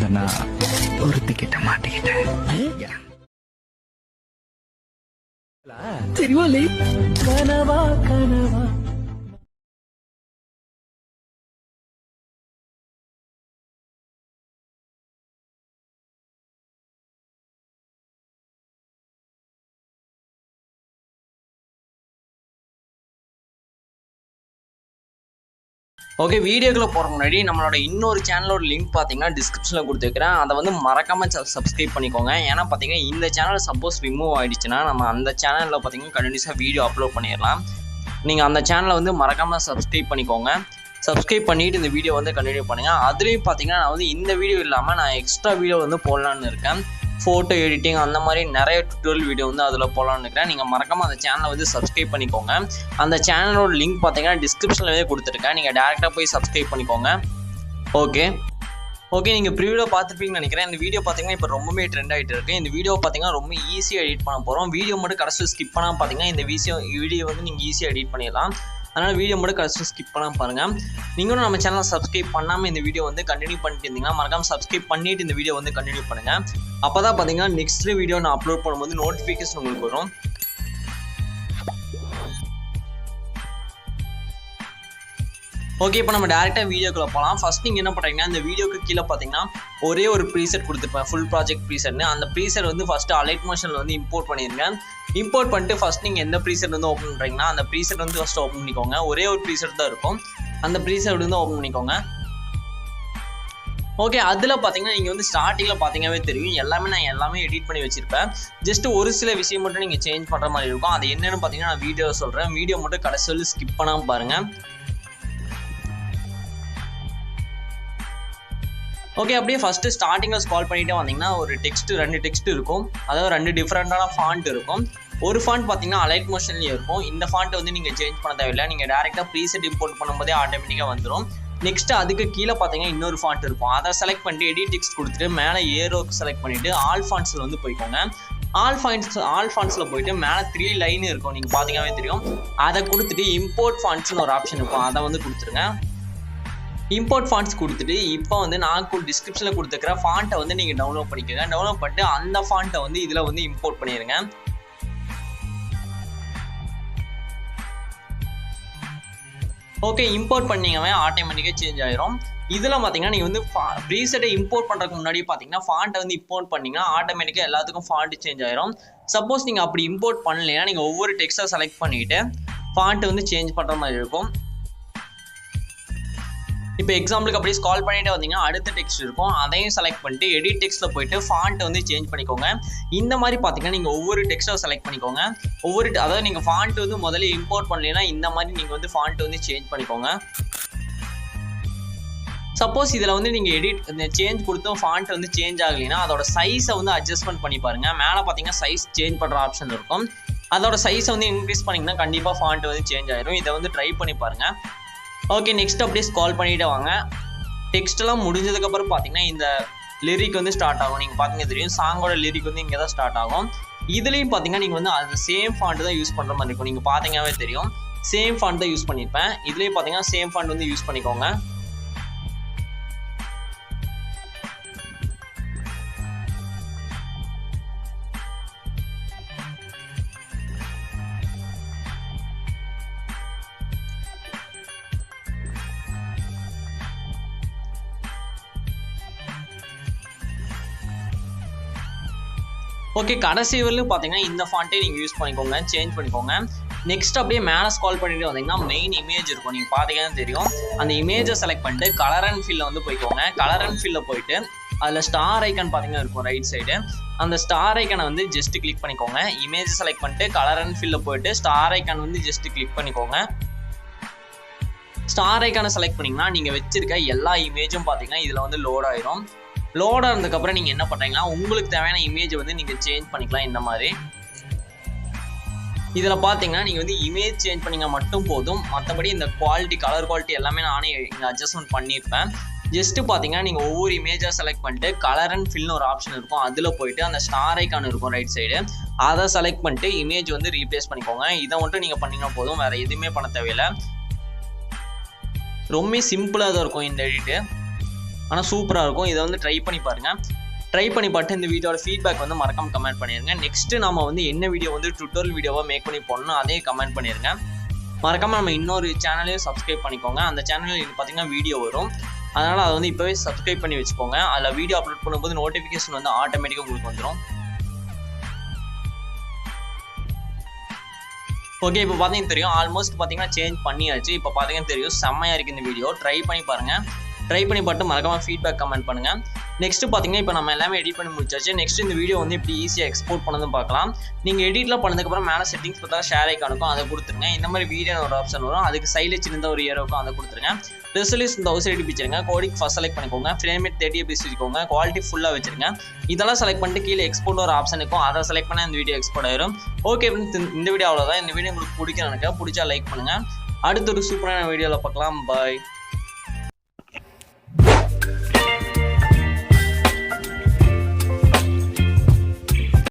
அதுல நான் ஒருத்திக்கிட்ட மாட்டிக்கிட்டேன். தெரியுமா கனவா கனவா. ஓகே, வீடியோக்குள்ள போகிற முன்னாடி நம்மளோட இன்னொரு சேனலோட லிங்க் பார்த்தீங்கன்னா டிஸ்கிரிப்ஷனில் கொடுத்துருக்கிறேன். அதை வந்து மறக்காமல் சப்ஸ்கிரைப் பண்ணிக்கோங்க. ஏன்னா பார்த்தீங்கன்னா இந்த சேனல் சப்போஸ் ரிமூவ் ஆகிடுச்சுன்னா நம்ம அந்த சேனலில் பார்த்தீங்கன்னா கண்டினியூஸாக வீடியோ அப்லோட் பண்ணிடலாம். நீங்கள் அந்த சேனலை வந்து மறக்காமல் சப்ஸ்கிரைப் பண்ணிக்கோங்க. சப்ஸ்கிரைப் பண்ணிவிட்டு இந்த வீடியோ வந்து கண்டினியூ பண்ணுங்கள். அதுலேயும் பார்த்தீங்கன்னா நான் வந்து இந்த வீடியோ இல்லாமல் நான் எக்ஸ்ட்ரா வீடியோ வந்து போடலான்னு இருக்கேன். ஃபோட்டோ எடிட்டிங் அந்த மாதிரி நிறைய டுட்டோரியல் வீடியோ வந்து அதில் போகலான்னு இருக்கிறேன். நீங்கள் மறக்காமல் அந்த சேனலை வந்து சப்ஸ்கிரைப் பண்ணிக்கோங்க. அந்த சேனலோட லிங்க் பார்த்தீங்கன்னா டிஸ்கிரிப்ஷன்லேயே கொடுத்துருக்கேன். நீங்கள் டேரெக்டாக போய் சப்ஸ்கிரைப் பண்ணிக்கோங்க. ஓகே, நீங்கள் ப்ரிவியூவில் பார்த்துருப்பீங்கன்னு நினைக்கிறேன். இந்த வீடியோ பார்த்தீங்கன்னா இப்போ ரொம்பவே ட்ரெண்ட் ஆகிட்டு இருக்குது. இந்த வீடியோ பார்த்தீங்கன்னா ரொம்ப ஈஸியாக எடிட் பண்ண போகிறோம். வீடியோ மட்டும் கடைசியில் ஸ்கிப் பண்ணாமல் பார்த்தீங்கன்னா இந்த வீடியோ வந்து நீங்கள் ஈஸியாக எடிட் பண்ணிடலாம். அதனால் வீடியோ மட்டும் கடைசியில் ஸ்கிப் பண்ணாமல் பாருங்கள். நீங்களும் நம்ம சேனலை சப்ஸ்கிரைப் பண்ணாமல் இந்த வீடியோ வந்து கண்டினியூ பண்ணிட்டு இருந்தீங்கன்னா மறக்காமல் சப்ஸ்கிரைப் பண்ணிவிட்டு இந்த வீடியோ வந்து கண்டினியூ பண்ணுங்கள். அப்போ தான் பார்த்தீங்கன்னா நெக்ஸ்ட் வீடியோ நான் அப்லோட் பண்ணும்போது நோட்டிஃபிகேஷன் உங்களுக்கு வரும். ஓகே, இப்போ நம்ம டேரெக்டாக வீடியோக்குள்ளே போகலாம். ஃபஸ்ட் நீங்கள் என்ன பண்ணுறீங்கன்னா இந்த வீடியோக்கு கீழே பார்த்தீங்கன்னா ஒரே ஒரு ப்ரீசெட் கொடுத்துருப்பேன், ஃபுல் ப்ராஜெக்ட் ப்ரீசெட்னு. அந்த ப்ரீசெட் வந்து ஃபஸ்ட்டு அலைட் மோஷனில் வந்து இம்போர்ட் பண்ணிடுங்க. இம்போர்ட் பண்ணிட்டு ஃபஸ்ட் நீங்கள் எந்த ப்ரீசெட் வந்து ஓப்பன் பண்ணுறீங்கன்னா அந்த ப்ரீசெட் வந்து ஃபஸ்ட்டு ஓப்பன் பண்ணிக்கோங்க. ஒரே ஒரு ப்ரீசெட் தான் இருக்கும், அந்த ப்ரீசெட் வந்து ஓப்பன் பண்ணிக்கோங்க. ஓகே, அதில் பார்த்தீங்கன்னா நீங்கள் வந்து ஸ்டார்டிங்கில் பார்த்தீங்கன்னாவே தெரியும் நான் எல்லாமே எடிட் பண்ணி வச்சுருப்பேன். ஜஸ்ட் ஒரு சில விஷயம் மட்டும் நீங்கள் சேஞ்ச் பண்ணுற மாதிரி இருக்கும். அது என்னென்னு பார்த்தீங்கன்னா நான் வீடியோ சொல்கிறேன். வீடியோ மட்டும் கடைசியில் ஸ்கிப் பண்ணாமல் பாருங்கள். ஓகே, அப்படியே ஃபஸ்ட்டு ஸ்டார்டிங்கில் ஸ்க்ரால் பண்ணிகிட்டே வந்தீங்கன்னா ஒரு ரெண்டு டெக்ஸ்ட் இருக்கும். அதாவது 2 டிஃப்ரெண்ட்டான ஃபாண்ட் இருக்கும். ஒரு ஃபாண்ட் பார்த்தீங்கன்னா அலைட் மோஷன்லேயே இருக்கும். இந்த ஃபாண்ட்டை வந்து நீங்கள் சேஞ்ச் பண்ண தேவையில்லை. நீங்கள் டேரெக்டாக ப்ரீசெட் இம்போர்ட் பண்ணும்போதே ஆட்டோமேட்டிக்காக வந்துடும். நெக்ஸ்ட் அதுக்கு கீழே பார்த்தீங்கன்னா இன்னொரு ஃபாண்ட் இருக்கும். அதை செலக்ட் பண்ணிட்டு எடிட் டெக்ஸ்ட் கொடுத்துட்டு மேலே ஏரோக்கு செலக்ட் பண்ணிவிட்டு ஆல் ஃபாண்ட்ஸில் வந்து போய்க்கோங்க. ஆல் ஃபாண்ட்ஸில் போயிட்டு மேலே 3 லைன் இருக்கும், நீங்கள் பார்த்தீங்கன்னாவே தெரியும். அதை கொடுத்துட்டு இம்போர்ட் ஃபாண்ட்ஸ்னு ஒரு ஆப்ஷன் இருக்கும், அதை வந்து கொடுத்துருங்க. இம்போர்ட் ஃபாண்ட்ஸ் கொடுத்துட்டு இப்போ வந்து நான் டிஸ்கிரிப்ஷனில் கொடுத்துருக்கிற ஃபாண்ட்டை வந்து நீங்கள் டவுன்லோட் பண்ணிக்கோங்க. டவுன்லோட் பண்ணிட்டு அந்த ஃபாண்ட்டை வந்து இதில் வந்து இம்போர்ட் பண்ணிடுங்க. ஓகே, இம்போர்ட் பண்ணிங்கவே ஆட்டோமேட்டிக்காக சேஞ்ச் ஆயிரும். இதில் பார்த்தீங்கன்னா நீங்கள் வந்து ப்ரீசெட்டை இம்போர்ட் பண்ணுறதுக்கு முன்னாடி பார்த்தீங்கன்னா ஃபாண்ட்டை வந்து இம்போர்ட் பண்ணிங்கன்னா ஆட்டோமேட்டிக்காக எல்லாத்துக்கும் ஃபாண்ட் சேஞ்ச் ஆயிரும். சப்போஸ் நீங்கள் அப்படி இம்போர்ட் பண்ணலைன்னா நீங்கள் ஒவ்வொரு டெக்ஸ்ட்டை செலக்ட் பண்ணிவிட்டு ஃபாண்ட்டை வந்து சேஞ்ச் பண்ணுற மாதிரி இருக்கும். இப்போ எக்ஸாம்பிளுக்கு அப்படியே ஸ்க்ரால் பண்ணிட்டே வந்தீங்கன்னா அடுத்த டெக்ஸ்ட் இருக்கும், அதையும் செலக்ட் பண்ணிட்டு எடிட் டெக்ஸ்ட்டில் போயிட்டு ஃபாண்ட்டை வந்து சேஞ்ச் பண்ணிக்கோங்க. இந்த மாதிரி பார்த்தீங்கன்னா நீங்கள் ஒவ்வொரு டெக்ஸ்ட்டை செலக்ட் பண்ணிக்கோங்க. அதாவது நீங்கள் ஃபாண்ட் வந்து முதல்ல இம்போர்ட் பண்ணலைன்னா இந்த மாதிரி நீங்கள் வந்து ஃபாண்ட் வந்து சேஞ்ச் பண்ணிக்கோங்க. சப்போஸ் இதில் வந்து நீங்கள் சேஞ்ச் கொடுத்தும் ஃபாண்ட் வந்து சேஞ்ச் ஆகலைன்னா அதோட சைஸை வந்து அட்ஜஸ்ட்மெண்ட் பண்ணி பாருங்கள். மேலே பார்த்தீங்கன்னா சைஸ் சேஞ்ச் பண்ணுற ஆப்ஷன் இருக்கும். அதோட சைஸை வந்து இன்க்ரீஸ் பண்ணிங்கன்னா கண்டிப்பாக ஃபாண்ட் வந்து சேஞ்ச் ஆயிரும். இதை வந்து ட்ரை பண்ணி பாருங்கள். ஓகே, நெக்ஸ்ட் அப்படியே ஸ்க்ரால் பண்ணிட்டு வாங்க. டெக்ஸ்ட்டெல்லாம் முடிஞ்சதுக்கப்புறம் பார்த்தீங்கன்னா இந்த லிரிக் வந்து ஸ்டார்ட் ஆகும். நீங்கள் பார்த்தீங்கன்னா தெரியும் சாங்கோட லிரிக் வந்து இங்கே தான் ஸ்டார்ட் ஆகும். இதுலேயும் பார்த்தீங்கன்னா நீங்கள் வந்து அது சேம் ஃபாண்ட் தான் யூஸ் பண்ணுற மாதிரி இருக்கும். நீங்கள் பார்த்தீங்கன்னாவே தெரியும் சேம் ஃபாண்ட் தான் யூஸ் பண்ணியிருப்பேன். இதுலேயும் பார்த்தீங்கன்னா சேம் ஃபாண்ட் வந்து யூஸ் பண்ணிக்கோங்க. ஓகே, கடைசி வரலும் பார்த்தீங்கன்னா இந்த ஃபாண்ட்டே நீங்கள் யூஸ் பண்ணிக்கோங்க, சேஞ்ச் பண்ணிக்கோங்க. நெக்ஸ்ட் அப்படியே மேலே ஸ்க்ரால் பண்ணிட்டு வந்தீங்கன்னா மெயின் இமேஜ் இருக்கும், நீங்கள் பார்த்தீங்கன்னா தெரியும். அந்த இமேஜை செலக்ட் பண்ணிட்டு கலர் அண்ட் ஃபில்ல வந்து போய்க்கோங்க. கலர் அண்ட் ஃபில்ல போயிட்டு அதில் ஸ்டார் ஐக்கன் பார்த்தீங்கன்னா இருக்கும் ரைட் சைடு. அந்த ஸ்டார் ஐக்கனை வந்து ஜஸ்ட் கிளிக் பண்ணிக்கோங்க. இமேஜ் செலக்ட் பண்ணிட்டு கலர் அண்ட் ஃபில்ல போயிட்டு ஸ்டார் ஐக்கன் வந்து ஜஸ்ட் கிளிக் பண்ணிக்கோங்க. ஸ்டார் ஐக்கானை செலக்ட் பண்ணிங்கன்னா நீங்கள் வச்சிருக்க எல்லா இமேஜும் பார்த்தீங்கன்னா இதில் வந்து லோட் ஆயிரும். லோட் ஆனதுக்கப்புறம் நீங்கள் என்ன பண்ணுறீங்கன்னா உங்களுக்கு தேவையான இமேஜை வந்து நீங்கள் சேஞ்ச் பண்ணிக்கலாம். இந்த மாதிரி இதில் பார்த்தீங்கன்னா நீங்கள் வந்து இமேஜ் சேஞ்ச் பண்ணிங்க மட்டும் போதும். மற்றபடி இந்த குவாலிட்டி கலர் குவாலிட்டி எல்லாமே நானே இங்கே அட்ஜஸ்ட்மெண்ட் பண்ணியிருப்பேன். ஜஸ்ட்டு பார்த்தீங்கன்னா நீங்கள் ஒவ்வொரு இமேஜாக செலக்ட் பண்ணிட்டு கலர் அண்ட் ஃபில்னு ஒரு ஆப்ஷன் இருக்கும், அதில் போயிட்டு அந்த ஸ்டார் ஐக்கான் இருக்கும் ரைட் சைடு, அதை செலக்ட் பண்ணிட்டு இமேஜ் வந்து ரீப்ளேஸ் பண்ணிக்கோங்க. இதை மட்டும் நீங்கள் பண்ணிங்கன்னா போதும், வேறு எதுவுமே பண்ண தேவையில்லை. ரொம்ப சிம்பிளாக தான் இருக்கும் இந்த எடிட்டு. ஆனால் சூப்பராக இருக்கும். இதை வந்து ட்ரை பண்ணி பாருங்கள். ட்ரை பண்ணி பார்த்து இந்த வீடியோட ஃபீட்பேக் வந்து மறக்காம கமெண்ட் பண்ணிடுங்க. நெக்ஸ்ட்டு நம்ம வந்து என்ன வீடியோ வந்து டுட்டோரியல் வீடியோவாக மேக் பண்ணி போடணும் அதே கமெண்ட் பண்ணிடுங்க. மறக்காமல் நம்ம இன்னொரு சேனலையும் சப்ஸ்கிரைப் பண்ணிக்கோங்க. அந்த சேனலில் பார்த்தீங்கன்னா வீடியோ வரும், அதனால் அதை வந்து இப்போவே சப்ஸ்கிரைப் பண்ணி வச்சுக்கோங்க. அதில் வீடியோ அப்லோட் பண்ணும்போது நோட்டிஃபிகேஷன் வந்து ஆட்டோமேட்டிக்காக உங்களுக்கு வந்துடும். ஓகே, இப்போ பார்த்தீங்கன்னா தெரியும் ஆல்மோஸ்ட் பார்த்தீங்கன்னா சேஞ்ச் பண்ணியாச்சு. இப்போ பார்த்தீங்கன்னா தெரியும் செம்மையாக இருக்குது இந்த வீடியோ. ட்ரை பண்ணி பாருங்கள். ட்ரை பண்ணி பார்த்து மறக்காமல் ஃபீட்பேக் கமெண்ட் பண்ணுங்கள். நெக்ஸ்ட்டு பார்த்தீங்கன்னா இப்போ நம்ம எல்லாமே எடிட் பண்ணி முடிச்சாச்சு. நெக்ஸ்ட் இந்த வீடியோ வந்து இப்படி ஈஸியாக எக்ஸ்போர்ட் பண்ணதும் பார்க்கலாம். நீங்கள் எடிட்டில் பண்ணதுக்கப்புறம் மேலே செட்டிங்ஸ் பார்த்தா ஷேர் ஐக்கானுக்கும் அதை கொடுத்துருங்க. இந்த மாதிரி வீடியோ ஒரு ஆப்ஷன் வரும், அதுக்கு சைடில் சின்னதாக ஒரு ஏரோ இருக்கும், அதை கொடுத்துருங்க. ரெசல்யூஷன் 1080 வச்சுருங்க. கோடிங் ஃபஸ்ட் செலக்ட் பண்ணிக்கோங்க. ஃப்ரேம் ரேட் 30 fps வச்சுக்கோங்க. குவாலிட்டி ஃபுல்லாக வச்சுருங்க. இதெல்லாம் செலக்ட் பண்ணிட்டு கீழே எக்ஸ்போர்ட் ஒரு ஆப்ஷன் இருக்கும், அதை செலக்ட் பண்ணால் இந்த வீடியோ எக்ஸ்போர்ட் ஆயிரும். ஓகே, இந்த வீடியோ அவ்வளோதான். இந்த வீடியோ உங்களுக்கு பிடிக்கும் நினைக்கிறேன். பிடிச்சா லைக் பண்ணுங்கள். அடுத்த ஒரு சூப்பரான வீடியோவில் பார்க்கலாம். பாய்.